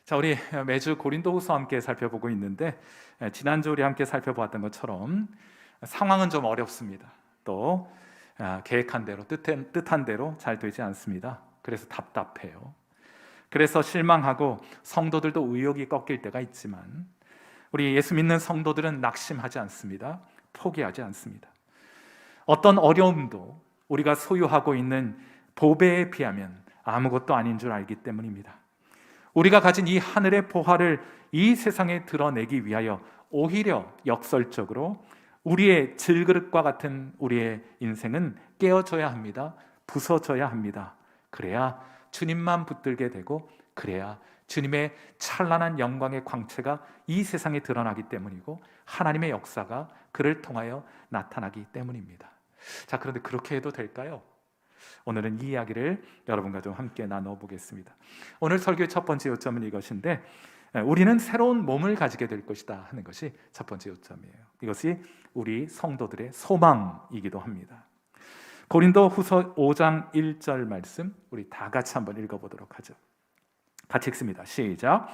자, 우리 매주 고린도후서 함께 살펴보고 있는데 지난주 우리 함께 살펴보았던 것처럼 상황은 좀 어렵습니다. 또 계획한 대로 뜻한 대로 잘 되지 않습니다. 그래서 답답해요. 그래서 실망하고 성도들도 의욕이 꺾일 때가 있지만 우리 예수 믿는 성도들은 낙심하지 않습니다. 포기하지 않습니다. 어떤 어려움도 우리가 소유하고 있는 보배에 비하면 아무것도 아닌 줄 알기 때문입니다. 우리가 가진 이 하늘의 보화를 이 세상에 드러내기 위하여 오히려 역설적으로 우리의 질그릇과 같은 우리의 인생은 깨어져야 합니다. 부서져야 합니다. 그래야 주님만 붙들게 되고 그래야 주님의 찬란한 영광의 광채가 이 세상에 드러나기 때문이고 하나님의 역사가 그를 통하여 나타나기 때문입니다. 자, 그런데 그렇게 해도 될까요? 오늘은 이 이야기를 여러분과 좀 함께 나눠보겠습니다. 오늘 설교의 첫 번째 요점은 이것인데 우리는 새로운 몸을 가지게 될 것이다 하는 것이 첫 번째 요점이에요. 이것이 우리 성도들의 소망이기도 합니다. 고린도 후서 5장 1절 말씀 우리 다 같이 한번 읽어보도록 하죠. 같이 읽습니다. 시작.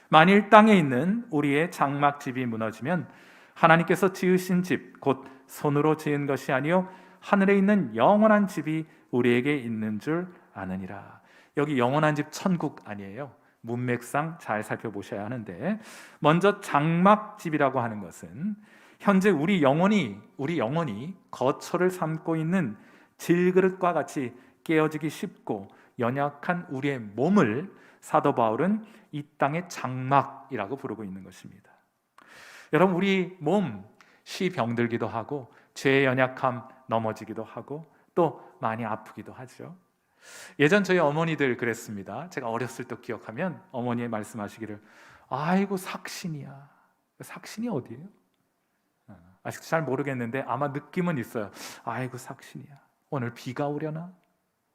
만일 땅에 있는 우리의 장막집이 무너지면 하나님께서 지으신 집 곧 손으로 지은 것이 아니요 하늘에 있는 영원한 집이 우리에게 있는 줄 아느니라. 여기 영원한 집 천국 아니에요. 문맥상 잘 살펴보셔야 하는데 먼저 장막집이라고 하는 것은 현재 우리 영혼이 거처를 삼고 있는 질그릇과 같이 깨어지기 쉽고 연약한 우리의 몸을 사도 바울은 이 땅의 장막이라고 부르고 있는 것입니다. 여러분, 우리 몸 병들기도 하고 죄의 연약함 넘어지기도 하고 또 많이 아프기도 하죠. 예전 저희 어머니들 그랬습니다. 제가 어렸을 때 기억하면 어머니의 말씀하시기를 아이고 삭신이야. 삭신이 어디예요? 아직 잘 모르겠는데 아마 느낌은 있어요. 아이고 삭신이야. 오늘 비가 오려나?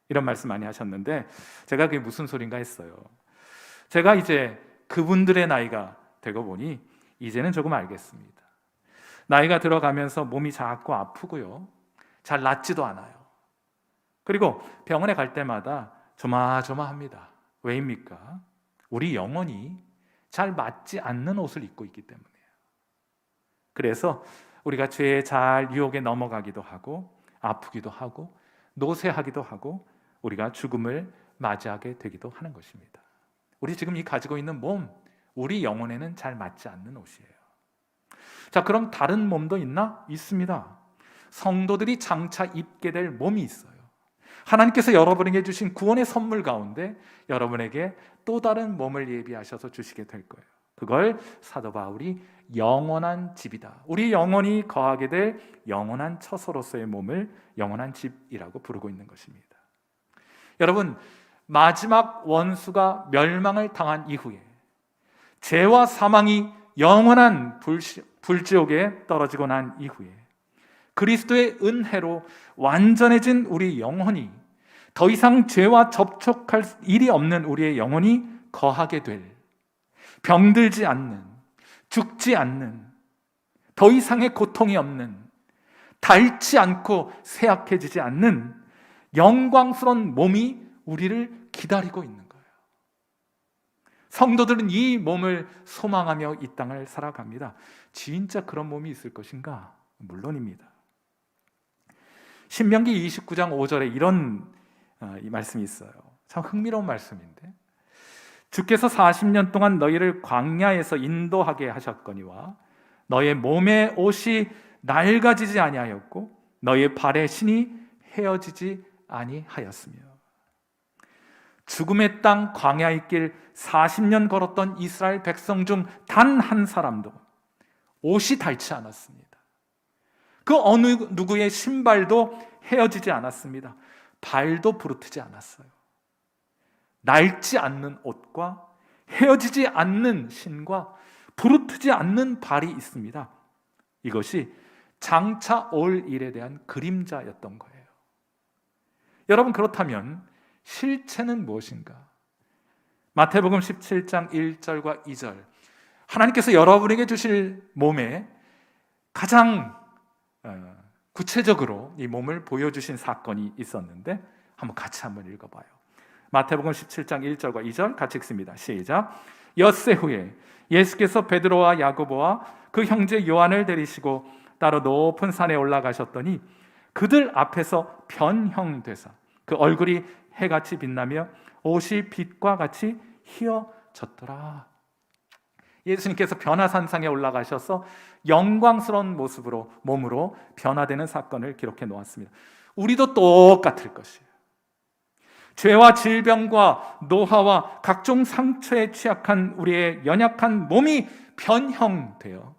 이런 말씀 많이 하셨는데 제가 그게 무슨 소린가 했어요. 제가 이제 그분들의 나이가 되고 보니 이제는 조금 알겠습니다. 나이가 들어가면서 몸이 자꾸 아프고요. 잘 낫지도 않아요. 그리고 병원에 갈 때마다 조마조마합니다. 왜입니까? 우리 영혼이 잘 맞지 않는 옷을 입고 있기 때문이에요. 그래서 우리가 죄의 유혹에 넘어가기도 하고 아프기도 하고 노쇠하기도 하고 우리가 죽음을 맞이하게 되기도 하는 것입니다. 우리 지금 가지고 있는 몸, 우리 영혼에는 잘 맞지 않는 옷이에요. 자, 그럼 다른 몸도 있나? 있습니다. 성도들이 장차 입게 될 몸이 있어요. 하나님께서 여러분에게 주신 구원의 선물 가운데 여러분에게 또 다른 몸을 예비하셔서 주시게 될 거예요. 그걸 사도 바울이 영원한 집이다. 우리 영혼이 거하게 될 영원한 처소로서의 몸을 영원한 집이라고 부르고 있는 것입니다. 여러분, 마지막 원수가 멸망을 당한 이후에 죄와 사망이 영원한 불지옥에 떨어지고 난 이후에 그리스도의 은혜로 완전해진 우리 영혼이 더 이상 죄와 접촉할 일이 없는 우리의 영혼이 거하게 될 병들지 않는, 죽지 않는, 더 이상의 고통이 없는, 닳지 않고 쇠약해지지 않는 영광스러운 몸이 우리를 기다리고 있는 거예요. 성도들은 이 몸을 소망하며 이 땅을 살아갑니다. 진짜 그런 몸이 있을 것인가? 물론입니다. 신명기 29장 5절에 이런 이 말씀이 있어요. 참 흥미로운 말씀인데 주께서 40년 동안 너희를 광야에서 인도하게 하셨거니와 너의 몸의 옷이 낡아지지 아니하였고 너의 발의 신이 헤어지지 아니하였으며 죽음의 땅 광야의 길 40년 걸었던 이스라엘 백성 중 단 한 사람도 옷이 닳지 않았습니다. 그 어느 누구의 신발도 헤어지지 않았습니다. 발도 부르트지 않았어요. 낡지 않는 옷과 헤어지지 않는 신과 부르트지 않는 발이 있습니다. 이것이 장차 올 일에 대한 그림자였던 거예요. 여러분, 그렇다면 실체는 무엇인가? 마태복음 17장 1절과 2절, 하나님께서 여러분에게 주실 몸에 가장 구체적으로 이 몸을 보여주신 사건이 있었는데 한번 같이 읽어봐요. 마태복음 17장 1절과 2절 같이 읽습니다. 시작. 엿새 후에 예수께서 베드로와 야고보와 그 형제 요한을 데리시고 따로 높은 산에 올라가셨더니 그들 앞에서 변형되사 그 얼굴이 해같이 빛나며 옷이 빛과 같이 희어졌더라. 예수님께서 변화산상에 올라가셔서 영광스러운 모습으로 몸으로 변화되는 사건을 기록해 놓았습니다. 우리도 똑같을 것이에요. 죄와 질병과 노화와 각종 상처에 취약한 우리의 연약한 몸이 변형되어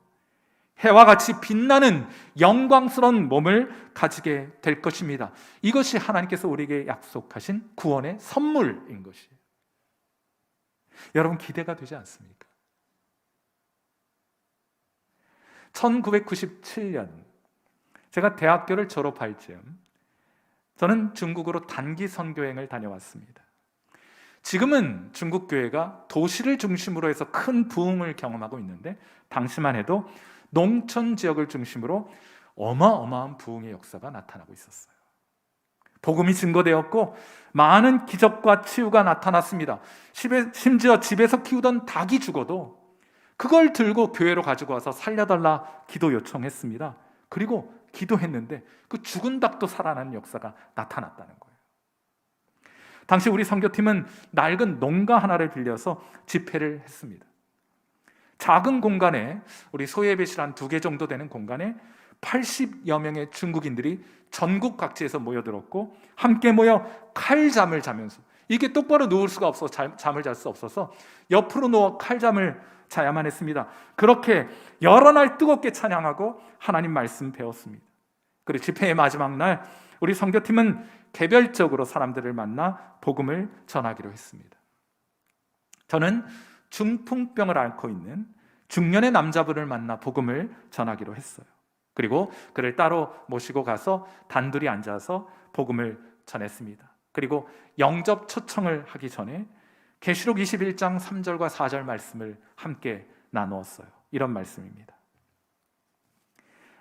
해와 같이 빛나는 영광스러운 몸을 가지게 될 것입니다. 이것이 하나님께서 우리에게 약속하신 구원의 선물인 것이에요. 여러분 기대가 되지 않습니까? 1997년 제가 대학교를 졸업할 즈음 저는 중국으로 단기 선교행을 다녀왔습니다. 지금은 중국 교회가 도시를 중심으로 해서 큰 부흥을 경험하고 있는데 당시만 해도 농촌 지역을 중심으로 어마어마한 부흥의 역사가 나타나고 있었어요. 복음이 증거되었고 많은 기적과 치유가 나타났습니다. 심지어 집에서 키우던 닭이 죽어도 그걸 들고 교회로 가지고 와서 살려달라 기도 요청했습니다. 그리고 기도했는데 그 죽은 닭도 살아나는 역사가 나타났다는 거예요. 당시 우리 선교팀은 낡은 농가 하나를 빌려서 집회를 했습니다. 작은 공간에, 우리 소예배실 한 2개 정도 되는 공간에 80여 명의 중국인들이 전국 각지에서 모여들었고 함께 모여 칼잠을 자면서, 이게 똑바로 누울 수가 없어서 잠을 잘 수 없어서 옆으로 누워 칼잠을 자야만 했습니다. 그렇게 여러 날 뜨겁게 찬양하고 하나님 말씀 배웠습니다. 그리고 집회의 마지막 날 우리 선교팀은 개별적으로 사람들을 만나 복음을 전하기로 했습니다. 저는 중풍병을 앓고 있는 중년의 남자분을 만나 복음을 전하기로 했어요. 그리고 그를 따로 모시고 가서 단둘이 앉아서 복음을 전했습니다. 그리고 영접 초청을 하기 전에 계시록 21장 3절과 4절 말씀을 함께 나누었어요. 이런 말씀입니다.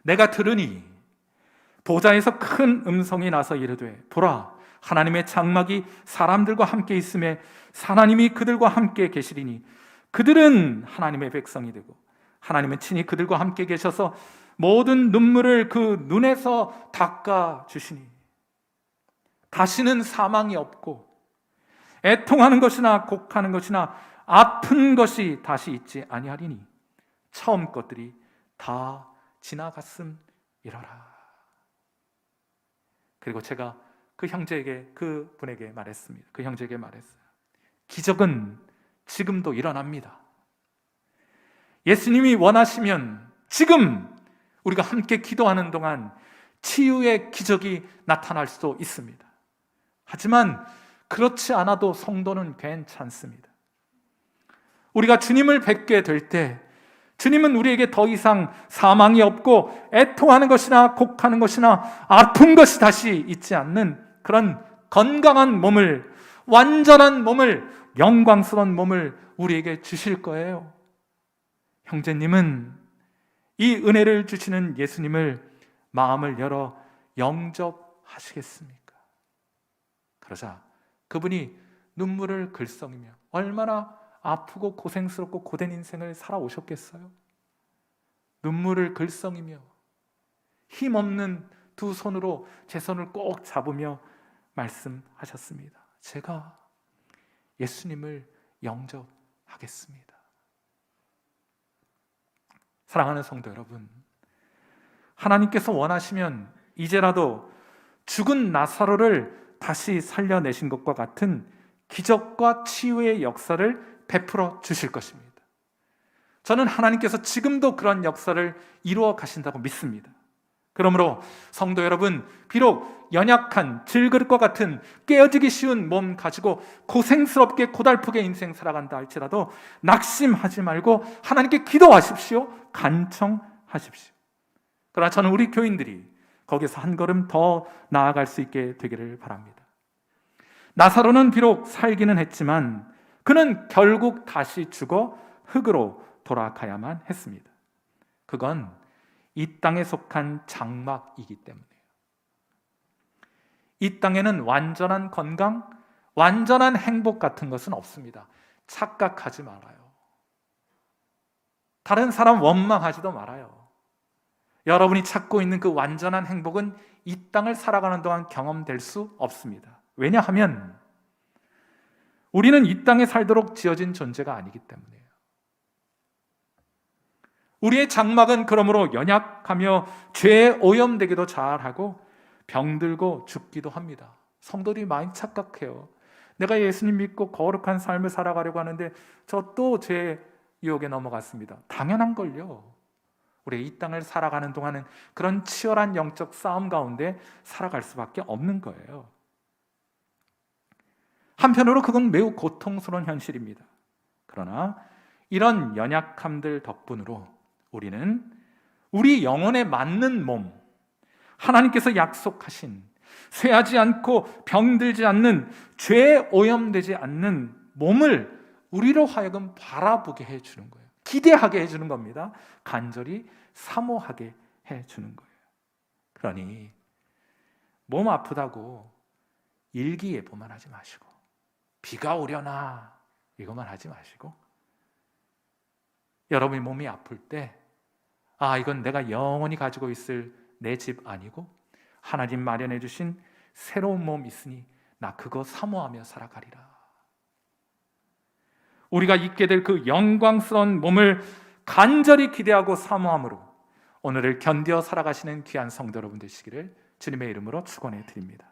내가 들으니 보좌에서 큰 음성이 나서 이르되 보라, 하나님의 장막이 사람들과 함께 있음에 하나님이 그들과 함께 계시리니 그들은 하나님의 백성이 되고 하나님은 친히 그들과 함께 계셔서 모든 눈물을 그 눈에서 닦아 주시니 다시는 사망이 없고 애통하는 것이나 곡하는 것이나 아픈 것이 다시 있지 아니하리니 처음 것들이 다 지나갔음이러라. 그리고 제가 그 형제에게, 그 분에게 말했습니다. 그 형제에게 말했어요. 기적은 지금도 일어납니다. 예수님이 원하시면 지금 우리가 함께 기도하는 동안 치유의 기적이 나타날 수도 있습니다. 하지만 그렇지 않아도 성도는 괜찮습니다. 우리가 주님을 뵙게 될 때 주님은 우리에게 더 이상 사망이 없고 애통하는 것이나 곡하는 것이나 아픈 것이 다시 있지 않는 그런 건강한 몸을, 완전한 몸을, 영광스러운 몸을 우리에게 주실 거예요. 형제님은 이 은혜를 주시는 예수님을 마음을 열어 영접하시겠습니까? 그러자 그분이 눈물을 글썽이며 얼마나 아프고 고생스럽고 고된 인생을 살아오셨겠어요? 눈물을 글썽이며 힘없는 두 손으로 제 손을 꼭 잡으며 말씀하셨습니다. 제가 예수님을 영접하겠습니다. 사랑하는 성도 여러분, 하나님께서 원하시면 이제라도 죽은 나사로를 다시 살려내신 것과 같은 기적과 치유의 역사를 베풀어 주실 것입니다. 저는 하나님께서 지금도 그런 역사를 이루어 가신다고 믿습니다. 그러므로 성도 여러분, 비록 연약한 질그릇과 같은 깨어지기 쉬운 몸 가지고 고생스럽게 고달프게 인생 살아간다 할지라도 낙심하지 말고 하나님께 기도하십시오. 간청하십시오. 그러나 저는 우리 교인들이 거기서 한 걸음 더 나아갈 수 있게 되기를 바랍니다. 나사로는 비록 살기는 했지만 그는 결국 다시 죽어 흙으로 돌아가야만 했습니다. 그건 이 땅에 속한 장막이기 때문이에요. 이 땅에는 완전한 건강, 완전한 행복 같은 것은 없습니다. 착각하지 말아요. 다른 사람 원망하지도 말아요. 여러분이 찾고 있는 그 완전한 행복은 이 땅을 살아가는 동안 경험될 수 없습니다. 왜냐하면 우리는 이 땅에 살도록 지어진 존재가 아니기 때문이에요. 우리의 장막은 그러므로 연약하며 죄에 오염되기도 잘하고 병들고 죽기도 합니다. 성도들이 많이 착각해요. 내가 예수님 믿고 거룩한 삶을 살아가려고 하는데 저 또 죄의 유혹에 넘어갔습니다. 당연한 걸요. 우리 이 땅을 살아가는 동안은 그런 치열한 영적 싸움 가운데 살아갈 수밖에 없는 거예요. 한편으로 그건 매우 고통스러운 현실입니다. 그러나 이런 연약함들 덕분으로 우리는 우리 영혼에 맞는 몸, 하나님께서 약속하신 쇠하지 않고 병들지 않는, 죄에 오염되지 않는 몸을 우리로 하여금 바라보게 해주는 거예요. 기대하게 해주는 겁니다. 간절히 사모하게 해주는 거예요. 그러니 몸 아프다고 일기예보만 하지 마시고, 비가 오려나 이것만 하지 마시고, 여러분이 몸이 아플 때 이건 내가 영원히 가지고 있을 내 집 아니고 하나님 마련해 주신 새로운 몸 있으니 나 그거 사모하며 살아가리라. 우리가 입게 될 그 영광스러운 몸을 간절히 기대하고 사모함으로 오늘을 견디어 살아가시는 귀한 성도 여러분 되시기를 주님의 이름으로 축원해 드립니다.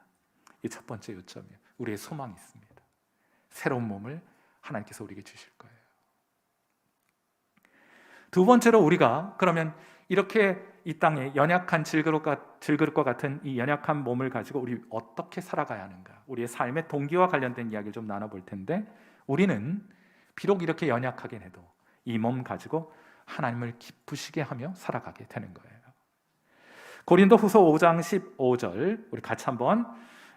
이 첫 번째 요점이에요. 우리의 소망이 있습니다. 새로운 몸을 하나님께서 우리에게 주실 거예요. 두 번째로 우리가 그러면 이렇게 이 땅에 연약한 질그릇과 같은 이 연약한 몸을 가지고 우리 어떻게 살아가야 하는가, 우리의 삶의 동기와 관련된 이야기를 좀 나눠볼 텐데, 우리는 비록 이렇게 연약하긴 해도 이 몸 가지고 하나님을 기쁘시게 하며 살아가게 되는 거예요. 고린도후서 5장 15절 우리 같이 한번,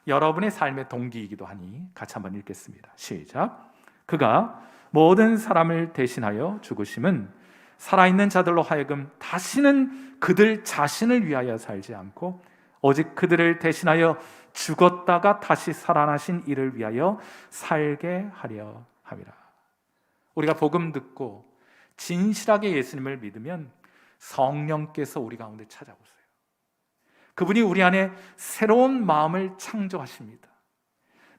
여러분의 삶의 동기이기도 하니 같이 한번 읽겠습니다. 시작. 그가 모든 사람을 대신하여 죽으심은 살아있는 자들로 하여금 다시는 그들 자신을 위하여 살지 않고 오직 그들을 대신하여 죽었다가 다시 살아나신 이를 위하여 살게 하려 함이라. 우리가 복음 듣고 진실하게 예수님을 믿으면 성령께서 우리 가운데 찾아오세요. 그분이 우리 안에 새로운 마음을 창조하십니다.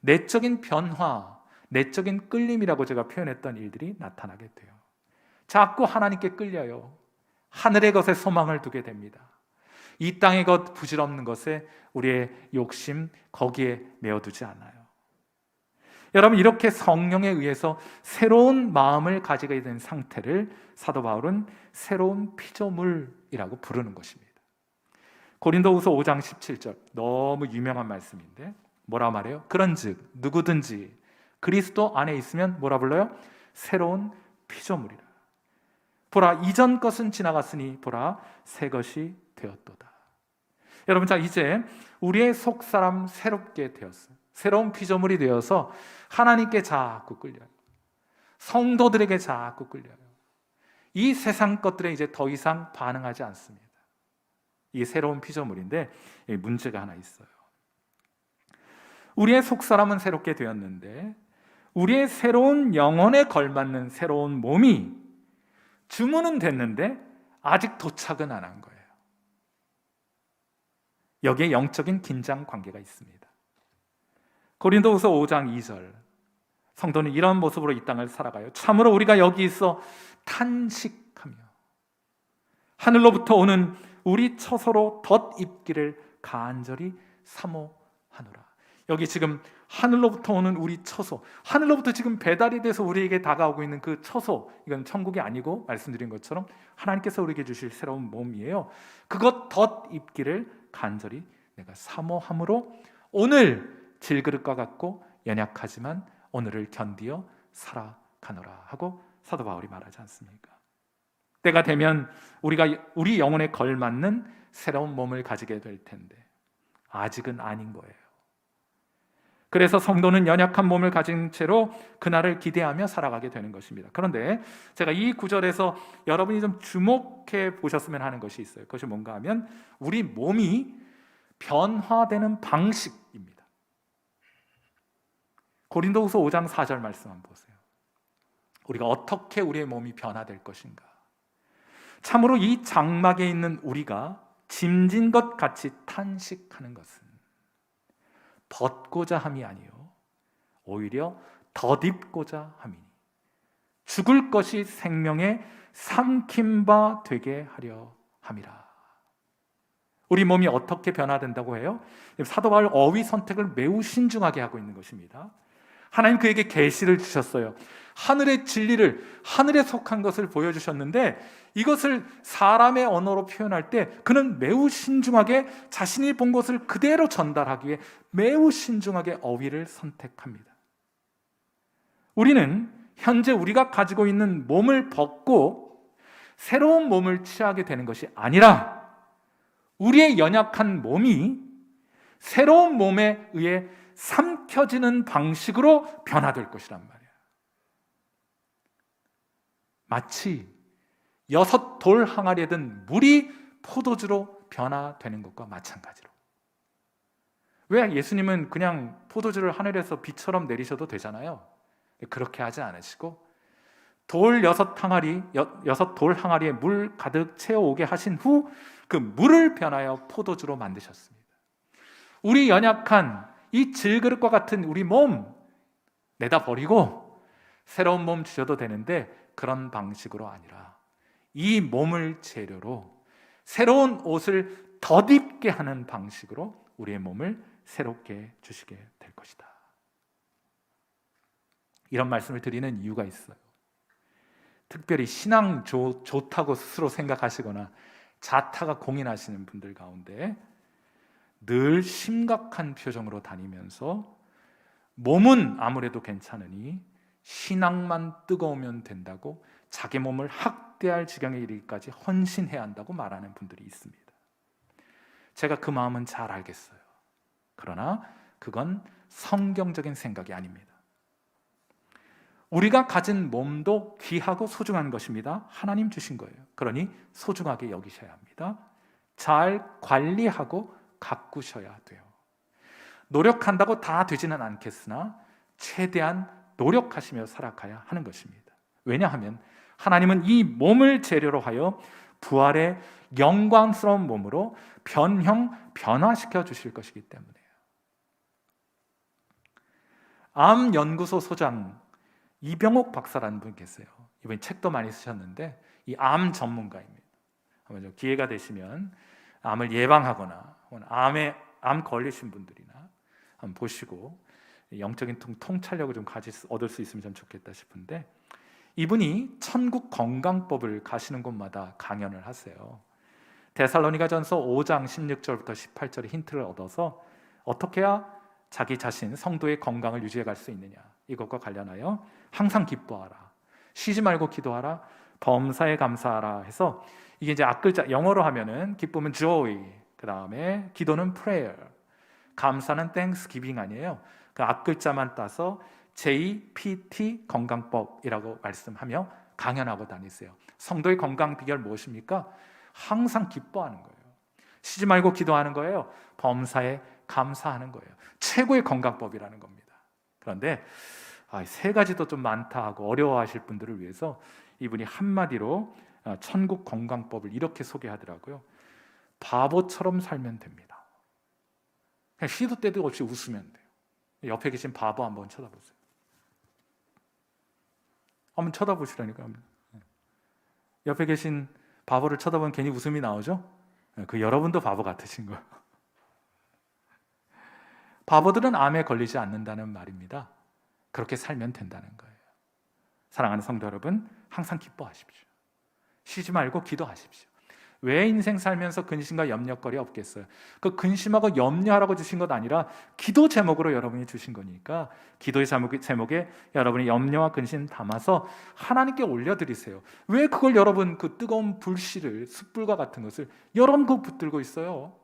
내적인 변화, 내적인 끌림이라고 제가 표현했던 일들이 나타나게 돼요. 자꾸 하나님께 끌려요. 하늘의 것에 소망을 두게 됩니다. 이 땅의 것, 부질없는 것에 우리의 욕심 거기에 메어두지 않아요. 여러분, 이렇게 성령에 의해서 새로운 마음을 가지게 된 상태를 사도 바울은 새로운 피조물이라고 부르는 것입니다. 고린도후서 5장 17절 너무 유명한 말씀인데 뭐라 말해요? 그런즉 누구든지 그리스도 안에 있으면 뭐라 불러요? 새로운 피조물이라. 보라, 이전 것은 지나갔으니 보라, 새 것이 되었도다. 여러분, 자, 이제 우리의 속사람 새롭게 되었어요. 새로운 피조물이 되어서 하나님께 자꾸 끌려요. 성도들에게 자꾸 끌려요. 이 세상 것들에 이제 더 이상 반응하지 않습니다. 이게 새로운 피조물인데 문제가 하나 있어요. 우리의 속사람은 새롭게 되었는데 우리의 새로운 영혼에 걸맞는 새로운 몸이 주문은 됐는데 아직 도착은 안 한 거예요. 여기에 영적인 긴장 관계가 있습니다. 고린도후서 5장 2절, 성도는 이런 모습으로 이 땅을 살아가요. 참으로 우리가 여기 있어 탄식하며 하늘로부터 오는 우리 처소로 덧입기를 간절히 사모하노라. 여기 지금 하늘로부터 오는 우리 처소, 하늘로부터 지금 배달이 돼서 우리에게 다가오고 있는 그 처소, 이건 천국이 아니고 말씀드린 것처럼 하나님께서 우리에게 주실 새로운 몸이에요. 그것 덧입기를 간절히 내가 사모함으로 오늘 질그릇과 같고 연약하지만 오늘을 견디어 살아가노라 하고 사도 바울이 말하지 않습니까? 때가 되면 우리가 우리 영혼에 걸맞는 새로운 몸을 가지게 될 텐데 아직은 아닌 거예요. 그래서 성도는 연약한 몸을 가진 채로 그날을 기대하며 살아가게 되는 것입니다. 그런데 제가 이 구절에서 여러분이 좀 주목해 보셨으면 하는 것이 있어요. 그것이 뭔가 하면 우리 몸이 변화되는 방식입니다. 고린도후서 5장 4절 말씀 한번 보세요. 우리가 어떻게 우리의 몸이 변화될 것인가. 참으로 이 장막에 있는 우리가 짐진 것 같이 탄식하는 것은 벗고자 함이 아니요 오히려 덧입고자 함이니 죽을 것이 생명의 삼킨 바 되게 하려 함이라. 우리 몸이 어떻게 변화된다고 해요? 사도 바울 어휘 선택을 매우 신중하게 하고 있는 것입니다. 하나님 그에게 계시를 주셨어요. 하늘의 진리를, 하늘에 속한 것을 보여주셨는데 이것을 사람의 언어로 표현할 때 그는 매우 신중하게 자신이 본 것을 그대로 전달하기 위해 매우 신중하게 어휘를 선택합니다. 우리는 현재 우리가 가지고 있는 몸을 벗고 새로운 몸을 취하게 되는 것이 아니라 우리의 연약한 몸이 새로운 몸에 의해 삼켜지는 방식으로 변화될 것이란 말이에요. 마치 6돌 항아리에 든 물이 포도주로 변화되는 것과 마찬가지로. 왜 예수님은 그냥 포도주를 하늘에서 비처럼 내리셔도 되잖아요. 그렇게 하지 않으시고 돌 6돌 항아리에 물 가득 채워오게 하신 후 그 물을 변하여 포도주로 만드셨습니다. 우리 연약한 이 질그릇과 같은 우리 몸 내다 버리고 새로운 몸 주셔도 되는데 그런 방식으로 아니라 이 몸을 재료로 새로운 옷을 덧입게 하는 방식으로 우리의 몸을 새롭게 주시게 될 것이다. 이런 말씀을 드리는 이유가 있어요. 특별히 신앙 좋다고 스스로 생각하시거나 자타가 공인하시는 분들 가운데 늘 심각한 표정으로 다니면서 몸은 아무래도 괜찮으니 신앙만 뜨거우면 된다고 자기 몸을 학대할 지경에 이르기까지 헌신해야 한다고 말하는 분들이 있습니다. 제가 그 마음은 잘 알겠어요. 그러나 그건 성경적인 생각이 아닙니다. 우리가 가진 몸도 귀하고 소중한 것입니다. 하나님 주신 거예요. 그러니 소중하게 여기셔야 합니다. 잘 관리하고 가꾸셔야 돼요. 노력한다고 다 되지는 않겠으나 최대한 노력하시며 살아가야 하는 것입니다. 왜냐하면 하나님은 이 몸을 재료로 하여 부활의 영광스러운 몸으로 변화시켜 주실 것이기 때문이에요. 암연구소 소장 이병옥 박사라는 분이 계세요. 이번에 책도 많이 쓰셨는데 이 암 전문가입니다. 한번 기회가 되시면 암을 예방하거나 암 걸리신 분들이나 한번 보시고 영적인 통찰력을 좀 얻을 수 있으면 좀 좋겠다 싶은데 이분이 천국 건강법을 가시는 곳마다 강연을 하세요. 데살로니가전서 5장 16절부터 18절의 힌트를 얻어서 어떻게 해야 자기 자신 성도의 건강을 유지해 갈 수 있느냐 이것과 관련하여 항상 기뻐하라, 쉬지 말고 기도하라, 범사에 감사하라 해서 이게 이제 앞글자 영어로 하면은 기쁨은 joy, 그 다음에 기도는 prayer, 감사는 thanksgiving 아니에요. 그 앞글자만 따서 JPT 건강법이라고 말씀하며 강연하고 다니세요. 성도의 건강 비결 무엇입니까? 항상 기뻐하는 거예요. 쉬지 말고 기도하는 거예요. 범사에 감사하는 거예요. 최고의 건강법이라는 겁니다. 그런데 세 가지도 좀 많다 하고 어려워하실 분들을 위해서 이분이 한마디로 천국 건강법을 이렇게 소개하더라고요. 바보처럼 살면 됩니다. 그냥 시도 때도 없이 웃으면 돼요. 옆에 계신 바보 한번 쳐다보세요. 한번 쳐다보시라니까. 옆에 계신 바보를 쳐다보면 괜히 웃음이 나오죠? 그 여러분도 바보 같으신 거예요. 바보들은 암에 걸리지 않는다는 말입니다. 그렇게 살면 된다는 거예요. 사랑하는 성도 여러분, 항상 기뻐하십시오. 쉬지 말고 기도하십시오. 왜 인생 살면서 근심과 염려거리 없겠어요? 그 근심하고 염려하라고 주신 것 아니라 기도 제목으로 여러분이 주신 거니까 기도의 제목에 여러분이 염려와 근심 담아서 하나님께 올려드리세요. 왜 그걸 여러분 그 뜨거운 불씨를 숯불과 같은 것을 여러분 그 붙들고 있어요?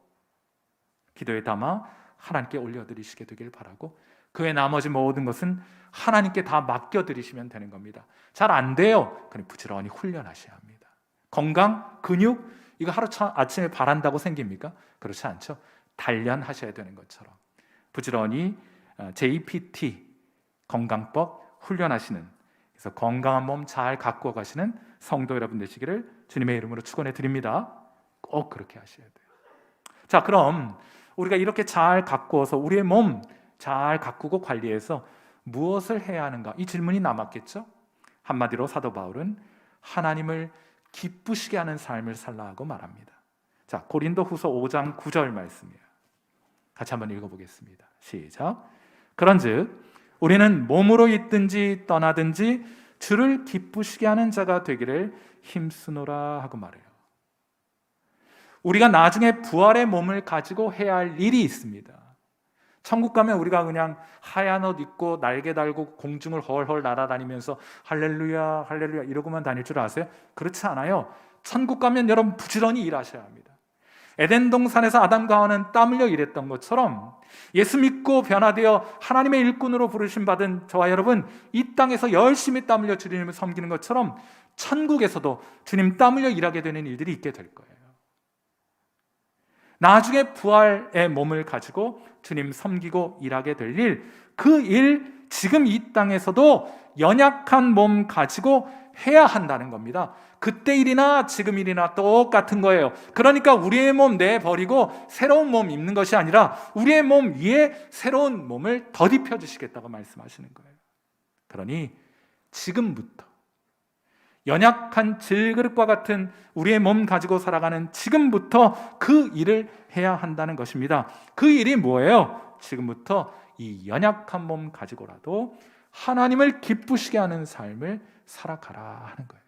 기도에 담아 하나님께 올려드리시게 되길 바라고 그 외 나머지 모든 것은 하나님께 다 맡겨드리시면 되는 겁니다. 잘 안 돼요. 그럼 부지런히 훈련하셔야 합니다. 건강, 근육 이거 아침에 바란다고 생깁니까? 그렇지 않죠. 단련하셔야 되는 것처럼 부지런히 JPT 건강법 훈련하시는, 그래서 건강한 몸 잘 가꾸어 가시는 성도 여러분 되시기를 주님의 이름으로 축원해 드립니다. 꼭 그렇게 하셔야 돼요. 자, 그럼 우리가 이렇게 잘 가꾸어서 우리의 몸 잘 가꾸고 관리해서 무엇을 해야 하는가? 이 질문이 남았겠죠? 한마디로 사도 바울은 하나님을 기쁘시게 하는 삶을 살라 하고 말합니다. 자, 고린도후서 5장 9절 말씀이에요. 같이 한번 읽어보겠습니다. 시작. 그런즉 우리는 몸으로 있든지 떠나든지 주를 기쁘시게 하는 자가 되기를 힘쓰노라 하고 말해요. 우리가 나중에 부활의 몸을 가지고 해야 할 일이 있습니다. 천국 가면 우리가 그냥 하얀 옷 입고 날개 달고 공중을 헐헐 날아다니면서 할렐루야 할렐루야 이러고만 다닐 줄 아세요? 그렇지 않아요. 천국 가면 여러분 부지런히 일하셔야 합니다. 에덴 동산에서 아담과 하와는 땀 흘려 일했던 것처럼 예수 믿고 변화되어 하나님의 일꾼으로 부르심 받은 저와 여러분, 이 땅에서 열심히 땀 흘려 주님을 섬기는 것처럼 천국에서도 주님 땀 흘려 일하게 되는 일들이 있게 될 거예요. 나중에 부활의 몸을 가지고 주님 섬기고 일하게 될 일, 그 일 지금 이 땅에서도 연약한 몸 가지고 해야 한다는 겁니다. 그때 일이나 지금 일이나 똑같은 거예요. 그러니까 우리의 몸 내버리고 새로운 몸 입는 것이 아니라 우리의 몸 위에 새로운 몸을 덧입혀 주시겠다고 말씀하시는 거예요. 그러니 지금부터 연약한 질그릇과 같은 우리의 몸 가지고 살아가는 지금부터 그 일을 해야 한다는 것입니다. 그 일이 뭐예요? 지금부터 이 연약한 몸 가지고라도 하나님을 기쁘시게 하는 삶을 살아가라 하는 거예요.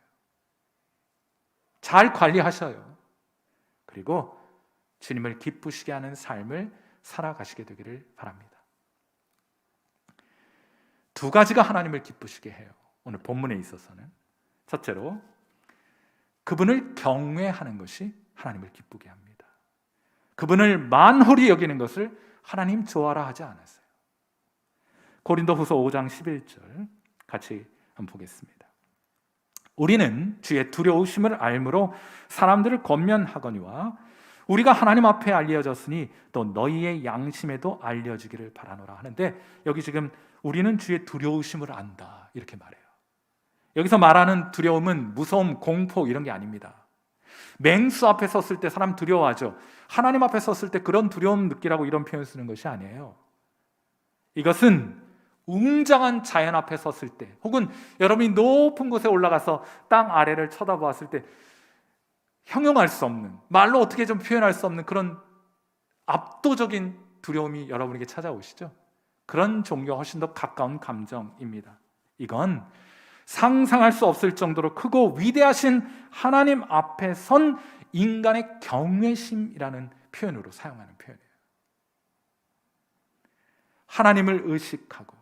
잘 관리하셔요. 그리고 주님을 기쁘시게 하는 삶을 살아가시게 되기를 바랍니다. 두 가지가 하나님을 기쁘시게 해요. 오늘 본문에 있어서는. 첫째로, 그분을 경외하는 것이 하나님을 기쁘게 합니다. 그분을 만홀히 여기는 것을 하나님 좋아라 하지 않았어요. 고린도후서 5장 11절 같이 한번 보겠습니다. 우리는 주의 두려우심을 알므로 사람들을 권면하거니와 우리가 하나님 앞에 알려졌으니 또 너희의 양심에도 알려지기를 바라노라 하는데, 여기 지금 우리는 주의 두려우심을 안다 이렇게 말해요. 여기서 말하는 두려움은 무서움, 공포 이런 게 아닙니다. 맹수 앞에 섰을 때 사람 두려워하죠. 하나님 앞에 섰을 때 그런 두려움 느끼라고 이런 표현 쓰는 것이 아니에요. 이것은 웅장한 자연 앞에 섰을 때, 혹은 여러분이 높은 곳에 올라가서 땅 아래를 쳐다보았을 때 형용할 수 없는, 말로 어떻게 좀 표현할 수 없는 그런 압도적인 두려움이 여러분에게 찾아오시죠. 그런 종류와 훨씬 더 가까운 감정입니다. 이건 상상할 수 없을 정도로 크고 위대하신 하나님 앞에 선 인간의 경외심이라는 표현으로 사용하는 표현이에요. 하나님을 의식하고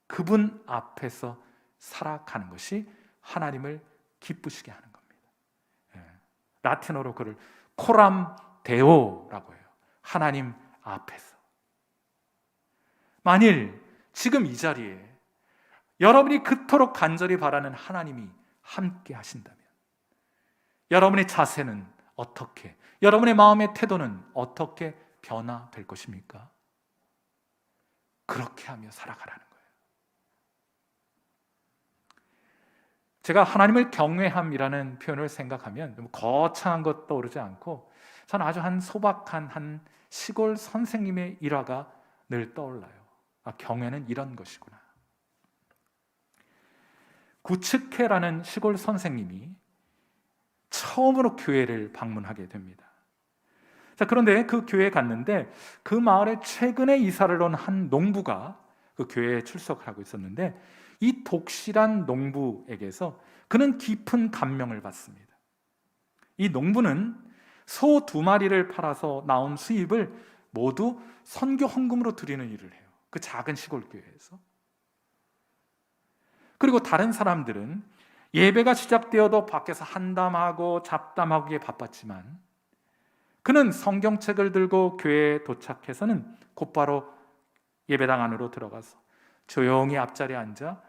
그분 앞에서 살아가는 것이 하나님을 기쁘시게 하는 겁니다. 라틴어로 그를 코람 데오라고 해요. 하나님 앞에서. 만일 지금 이 자리에 여러분이 그토록 간절히 바라는 하나님이 함께 하신다면 여러분의 자세는 어떻게, 여러분의 마음의 태도는 어떻게 변화될 것입니까? 그렇게 하며 살아가라는 거예요. 제가 하나님을 경외함이라는 표현을 생각하면 너무 거창한 것 떠오르지 않고, 저는 아주 한 소박한 한 시골 선생님의 일화가 늘 떠올라요. 아, 경외는 이런 것이구나. 구츠케라는 시골 선생님이 처음으로 교회를 방문하게 됩니다. 자, 그런데 그 교회에 갔는데 그 마을에 최근에 이사를 온 한 농부가 그 교회에 출석을 하고 있었는데, 이 독실한 농부에게서 그는 깊은 감명을 받습니다. 이 농부는 소 2마리를 팔아서 나온 수입을 모두 선교 헌금으로 드리는 일을 해요. 그 작은 시골 교회에서. 그리고 다른 사람들은 예배가 시작되어도 밖에서 한담하고 잡담하기에 바빴지만, 그는 성경책을 들고 교회에 도착해서는 곧바로 예배당 안으로 들어가서 조용히 앞자리에 앉아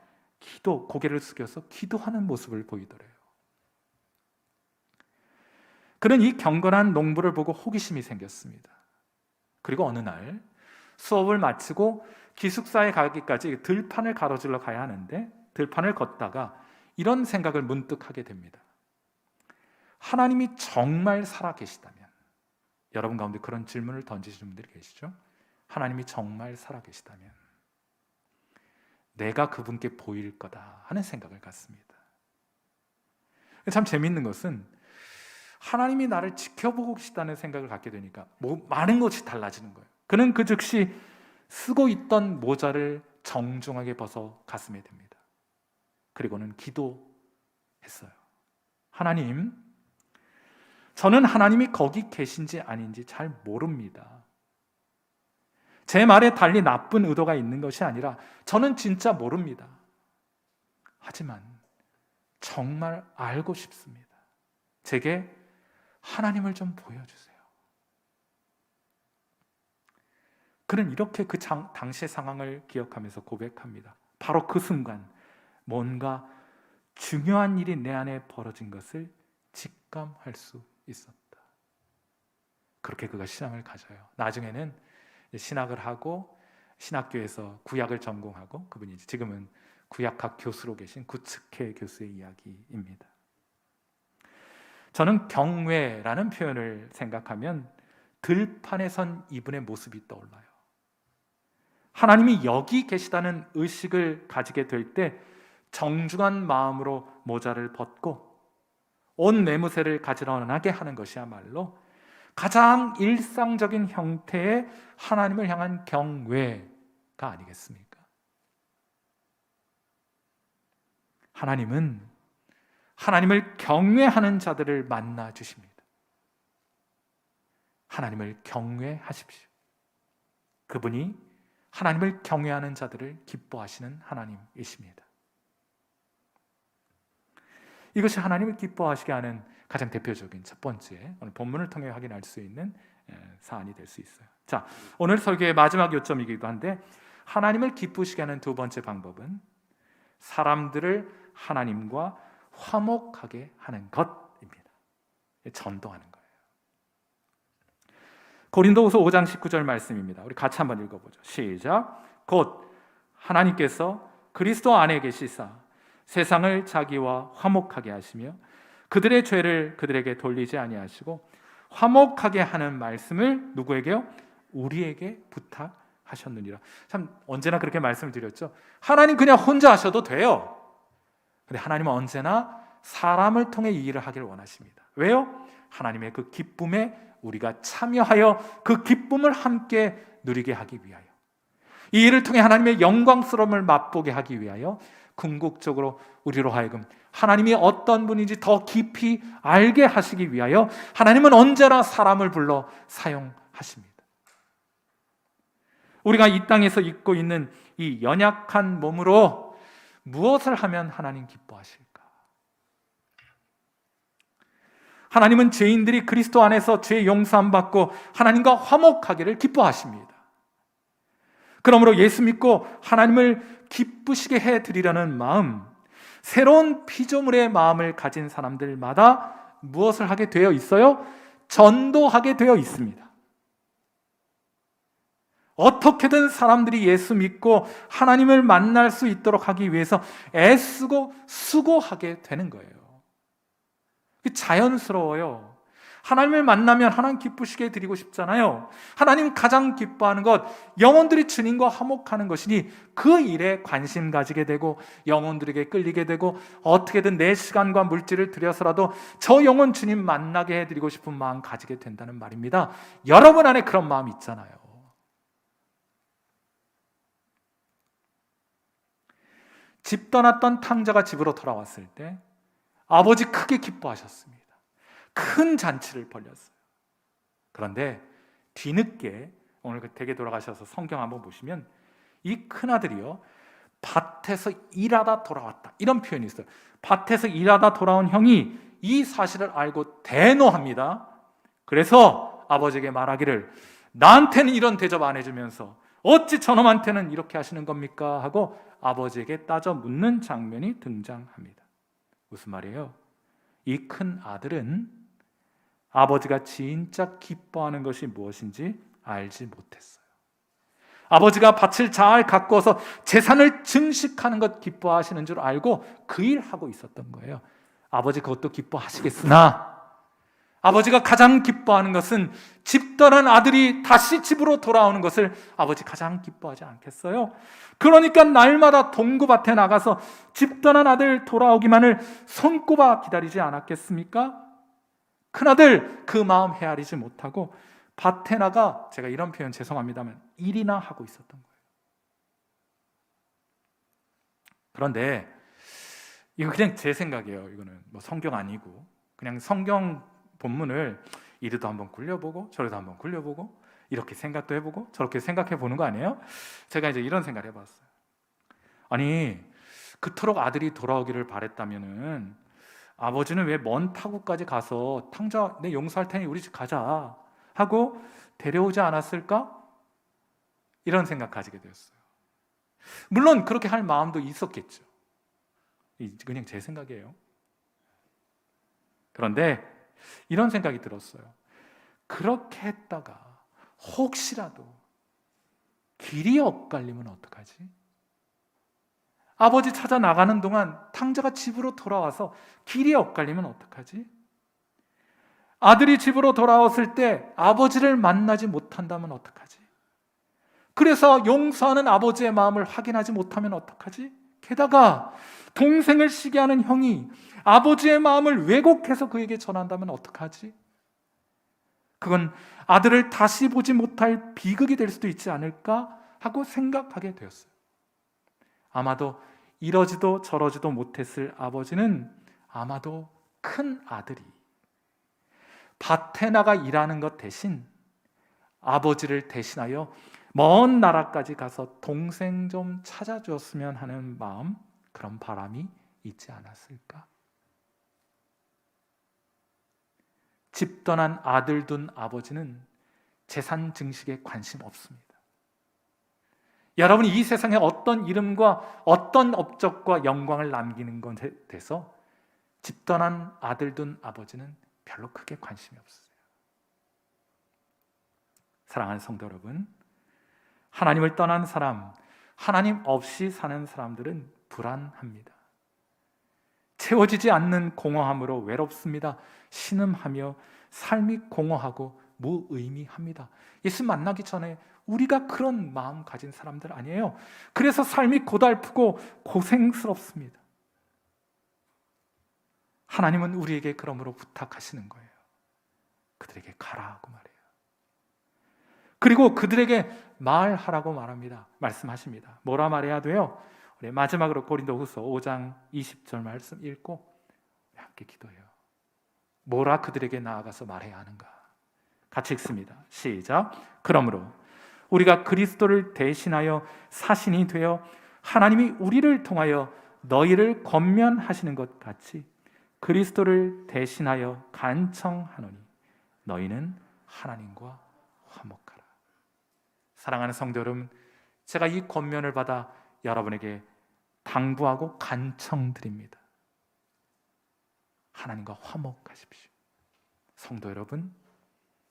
고개를 숙여서 기도하는 모습을 보이더래요. 그는 이 경건한 농부를 보고 호기심이 생겼습니다. 그리고 어느 날 수업을 마치고 기숙사에 가기까지 들판을 가로질러 가야 하는데 들판을 걷다가 이런 생각을 문득 하게 됩니다. 하나님이 정말 살아계시다면, 여러분 가운데 그런 질문을 던지시는 분들이 계시죠? 하나님이 정말 살아계시다면 내가 그분께 보일 거다 하는 생각을 갖습니다. 참 재미있는 것은 하나님이 나를 지켜보고 계시다는 생각을 갖게 되니까 많은 것이 달라지는 거예요. 그는 그 즉시 쓰고 있던 모자를 정중하게 벗어 가슴에 댑니다. 그리고는 기도했어요. 하나님, 저는 하나님이 거기 계신지 아닌지 잘 모릅니다. 제 말에 달리 나쁜 의도가 있는 것이 아니라 저는 진짜 모릅니다. 하지만 정말 알고 싶습니다. 제게 하나님을 좀 보여주세요. 그는 이렇게 그 당시의 상황을 기억하면서 고백합니다. 바로 그 순간 뭔가 중요한 일이 내 안에 벌어진 것을 직감할 수 있었다. 그렇게 그가 신앙을 가져요. 나중에는 신학을 하고 신학교에서 구약을 전공하고 그분이 지금은 구약학 교수로 계신 구츠케 교수의 이야기입니다. 저는 경외라는 표현을 생각하면 들판에 선 이분의 모습이 떠올라요. 하나님이 여기 계시다는 의식을 가지게 될 때 정중한 마음으로 모자를 벗고 온 매무새를 가지런하게 하는 것이야말로 가장 일상적인 형태의 하나님을 향한 경외가 아니겠습니까? 하나님은 하나님을 경외하는 자들을 만나 주십니다. 하나님을 경외하십시오. 그분이 하나님을 경외하는 자들을 기뻐하시는 하나님이십니다. 이것이 하나님을 기뻐하시게 하는 가장 대표적인 첫 번째, 오늘 본문을 통해 확인할 수 있는 사안이 될 수 있어요. 자, 오늘 설교의 마지막 요점이기도 한데 하나님을 기쁘시게 하는 두 번째 방법은 사람들을 하나님과 화목하게 하는 것입니다. 전도하는 거예요. 고린도후서 5장 19절 말씀입니다. 우리 같이 한번 읽어보죠. 시작. 곧 하나님께서 그리스도 안에 계시사 세상을 자기와 화목하게 하시며 그들의 죄를 그들에게 돌리지 아니하시고 화목하게 하는 말씀을 누구에게요? 우리에게 부탁하셨느니라. 참 언제나 그렇게 말씀을 드렸죠. 하나님 그냥 혼자 하셔도 돼요. 근데 하나님은 언제나 사람을 통해 이 일을 하기를 원하십니다. 왜요? 하나님의 그 기쁨에 우리가 참여하여 그 기쁨을 함께 누리게 하기 위하여, 이 일을 통해 하나님의 영광스러움을 맛보게 하기 위하여 궁극적으로 우리로 하여금 하나님이 어떤 분인지 더 깊이 알게 하시기 위하여 하나님은 언제나 사람을 불러 사용하십니다. 우리가 이 땅에서 입고 있는 이 연약한 몸으로 무엇을 하면 하나님 기뻐하실까? 하나님은 죄인들이 그리스도 안에서 죄 용서함 받고 하나님과 화목하기를 기뻐하십니다. 그러므로 예수 믿고 하나님을 기쁘시게 해드리려는 마음, 새로운 피조물의 마음을 가진 사람들마다 무엇을 하게 되어 있어요? 전도하게 되어 있습니다. 어떻게든 사람들이 예수 믿고 하나님을 만날 수 있도록 하기 위해서 애쓰고 수고하게 되는 거예요. 자연스러워요. 하나님을 만나면 하나님 기쁘시게 해드리고 싶잖아요. 하나님 가장 기뻐하는 것, 영혼들이 주님과 화목하는 것이니 그 일에 관심 가지게 되고 영혼들에게 끌리게 되고 어떻게든 내 시간과 물질을 들여서라도 저 영혼 주님 만나게 해드리고 싶은 마음 가지게 된다는 말입니다. 여러분 안에 그런 마음 있잖아요. 집 떠났던 탕자가 집으로 돌아왔을 때 아버지 크게 기뻐하셨습니다. 큰 잔치를 벌렸어요. 그런데 뒤늦게 오늘 댁에 돌아가셔서 성경 한번 보시면 이 큰아들이요 밭에서 일하다 돌아왔다 이런 표현이 있어요. 밭에서 일하다 돌아온 형이 이 사실을 알고 대노합니다. 그래서 아버지에게 말하기를 나한테는 이런 대접 안 해주면서 어찌 저놈한테는 이렇게 하시는 겁니까? 하고 아버지에게 따져 묻는 장면이 등장합니다. 무슨 말이에요? 이 큰 아들은 아버지가 진짜 기뻐하는 것이 무엇인지 알지 못했어요. 아버지가 밭을 잘 가꾸어서 재산을 증식하는 것 기뻐하시는 줄 알고 그 일하고 있었던 거예요. 아버지 그것도 기뻐하시겠으나 아버지가 가장 기뻐하는 것은 집 떠난 아들이 다시 집으로 돌아오는 것을 아버지 가장 기뻐하지 않겠어요? 그러니까 날마다 동구밭에 나가서 집 떠난 아들 돌아오기만을 손꼽아 기다리지 않았겠습니까? 큰아들 그 마음 헤아리지 못하고 밭에 나가, 제가 이런 표현 죄송합니다만, 일이나 하고 있었던 거예요. 그런데 이거 그냥 제 생각이에요. 이거는 뭐 성경 아니고 그냥 성경 본문을 이리도 한번 굴려보고 저리도 한번 굴려보고 이렇게 생각도 해보고 저렇게 생각해 보는 거 아니에요? 제가 이제 이런 생각을 해봤어요. 아니 그토록 아들이 돌아오기를 바랬다면은 아버지는 왜 먼 타국까지 가서 탕자 내 용서할 테니 우리 집 가자 하고 데려오지 않았을까? 이런 생각 가지게 되었어요. 물론 그렇게 할 마음도 있었겠죠. 그냥 제 생각이에요. 그런데 이런 생각이 들었어요. 그렇게 했다가 혹시라도 길이 엇갈리면 어떡하지? 아버지 찾아 나가는 동안 탕자가 집으로 돌아와서 길이 엇갈리면 어떡하지? 아들이 집으로 돌아왔을 때 아버지를 만나지 못한다면 어떡하지? 그래서 용서하는 아버지의 마음을 확인하지 못하면 어떡하지? 게다가 동생을 시기하는 형이 아버지의 마음을 왜곡해서 그에게 전한다면 어떡하지? 그건 아들을 다시 보지 못할 비극이 될 수도 있지 않을까 하고 생각하게 되었어요. 아마도 이러지도 저러지도 못했을 아버지는 아마도 큰 아들이 밭에 나가 일하는 것 대신 아버지를 대신하여 먼 나라까지 가서 동생 좀 찾아주었으면 하는 마음, 그런 바람이 있지 않았을까? 집 떠난 아들 둔 아버지는 재산 증식에 관심 없습니다. 여러분이 이 세상에 어떤 이름과 어떤 업적과 영광을 남기는 것에 대해서 집 떠난 아들 둔 아버지는 별로 크게 관심이 없어요. 사랑하는 성도 여러분, 하나님을 떠난 사람, 하나님 없이 사는 사람들은 불안합니다. 채워지지 않는 공허함으로 외롭습니다. 신음하며 삶이 공허하고 무의미합니다. 예수 만나기 전에 우리가 그런 마음 가진 사람들 아니에요. 그래서 삶이 고달프고 고생스럽습니다. 하나님은 우리에게 그러므로 부탁하시는 거예요. 그들에게 가라고 말해요. 그리고 그들에게 말하라고 말합니다. 말씀하십니다. 뭐라 말해야 돼요? 우리 마지막으로 고린도후서 5장 20절 말씀 읽고 함께 기도해요. 뭐라 그들에게 나아가서 말해야 하는가? 같이 읽습니다. 시작. 그러므로 우리가 그리스도를 대신하여 사신이 되어 하나님이 우리를 통하여 너희를 권면하시는 것 같이 그리스도를 대신하여 간청하노니 너희는 하나님과 화목하라. 사랑하는 성도 여러분, 제가 이 권면을 받아 여러분에게 당부하고 간청드립니다. 하나님과 화목하십시오. 성도 여러분,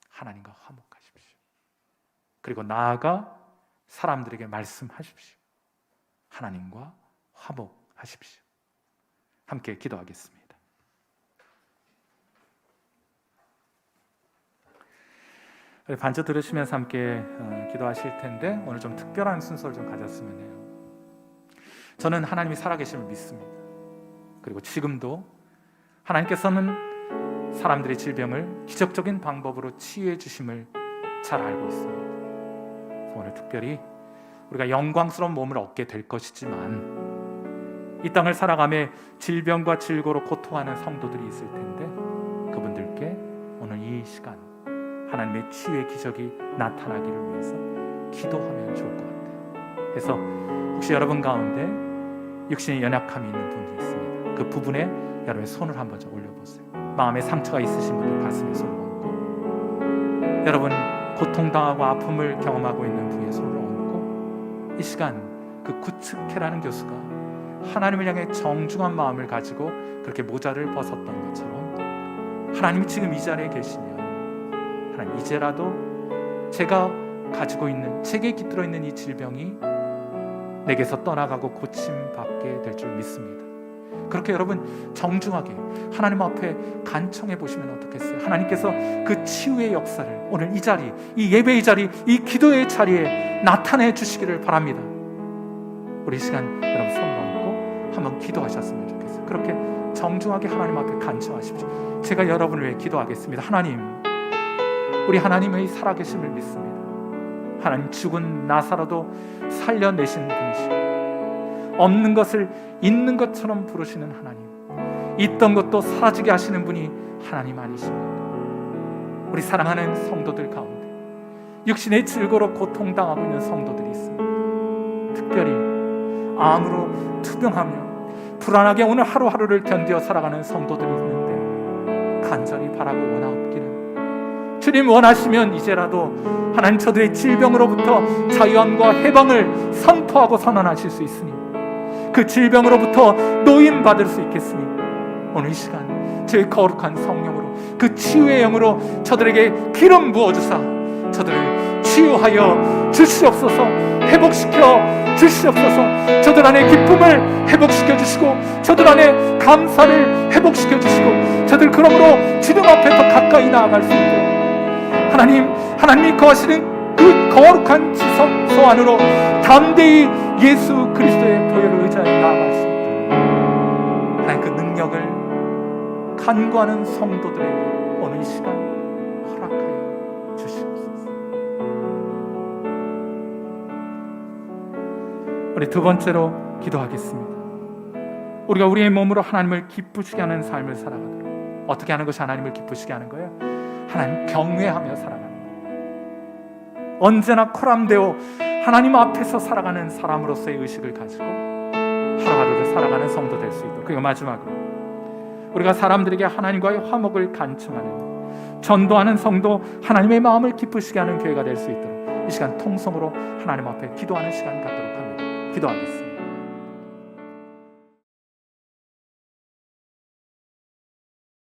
하나님과 화목하십시오. 그리고 나아가 사람들에게 말씀하십시오. 하나님과 화목하십시오. 함께 기도하겠습니다. 반주 들으시면서 함께 기도하실 텐데 오늘 좀 특별한 순서를 좀 가졌으면 해요. 저는 하나님이 살아계심을 믿습니다. 그리고 지금도 하나님께서는 사람들의 질병을 기적적인 방법으로 치유해 주심을 잘 알고 있습니다. 오늘 특별히 우리가 영광스러운 몸을 얻게 될 것이지만 이 땅을 살아가며 질병과 질고로 고통하는 성도들이 있을 텐데 그분들께 오늘 이 시간 하나님의 치유의 기적이 나타나기를 위해서 기도하면 좋을 것 같아요. 그래서 혹시 여러분 가운데 육신의 연약함이 있는 분이 있습니다. 그 부분에 여러분의 손을 한번 좀 올려보세요. 마음에 상처가 있으신 분들 가슴에 손을 얹고, 여러분 고통당하고 아픔을 경험하고 있는 분의 손을 얹고, 이 시간 그 구츠케라는 교수가 하나님을 향해 정중한 마음을 가지고 그렇게 모자를 벗었던 것처럼 하나님이 지금 이 자리에 계시면 하나님 이제라도 제가 가지고 있는, 제게 깃들어 있는 이 질병이 내게서 떠나가고 고침받게 될 줄 믿습니다. 그렇게 여러분 정중하게 하나님 앞에 간청해 보시면 어떻겠어요? 하나님께서 그 치유의 역사를 오늘 이 자리, 이 예배의 자리, 이 기도의 자리에 나타내 주시기를 바랍니다. 우리 시간 여러분 손 얹고 한번 기도하셨으면 좋겠어요. 그렇게 정중하게 하나님 앞에 간청하십시오. 제가 여러분을 위해 기도하겠습니다. 하나님, 우리 하나님의 살아계심을 믿습니다. 하나님, 죽은 나사로도 살려내신 분이시고 없는 것을 있는 것처럼 부르시는 하나님, 있던 것도 사라지게 하시는 분이 하나님 아니십니까? 우리 사랑하는 성도들 가운데 육신의 질고로 고통당하고 있는 성도들이 있습니다. 특별히 암으로 투병하며 불안하게 오늘 하루하루를 견디어 살아가는 성도들이 있는데 간절히 바라고 원하옵기는, 주님 원하시면 이제라도 하나님 저들의 질병으로부터 자유함과 해방을 선포하고 선언하실 수 있으니, 그 질병으로부터 노임받을 수 있겠으니 오늘 이 시간 저의 거룩한 성령으로, 그 치유의 영으로 저들에게 기름 부어주사 저들을 치유하여 주시옵소서, 회복시켜 주시옵소서. 저들 안에 기쁨을 회복시켜 주시고 저들 안에 감사를 회복시켜 주시고 저들 그러므로 주님 앞에 더 가까이 나아갈 수 있도록 하나님이 거하시는 그 거룩한 지성소 안으로 담대히 예수 그리스도의 보혈을 의지하여 나아갈 수 있도록 하나님 그 능력을 간구하는 성도들에게 오늘 이 시간 허락하여 주시옵소서. 우리 두 번째로 기도하겠습니다. 우리가 우리의 몸으로 하나님을 기쁘시게 하는 삶을 살아가도록, 어떻게 하는 것이 하나님을 기쁘시게 하는 거예요? 하나님 경외하며 살아가는 거예요. 언제나 코람되어 하나님 앞에서 살아가는 사람으로서의 의식을 가지고 하루하루를 살아가는 성도 될 수 있도록, 그리고 마지막으로 우리가 사람들에게 하나님과의 화목을 간청하는, 전도하는 성도, 하나님의 마음을 기쁘시게 하는 교회가 될 수 있도록 이 시간 통성으로 하나님 앞에 기도하는 시간 갖도록 합니다. 기도하겠습니다.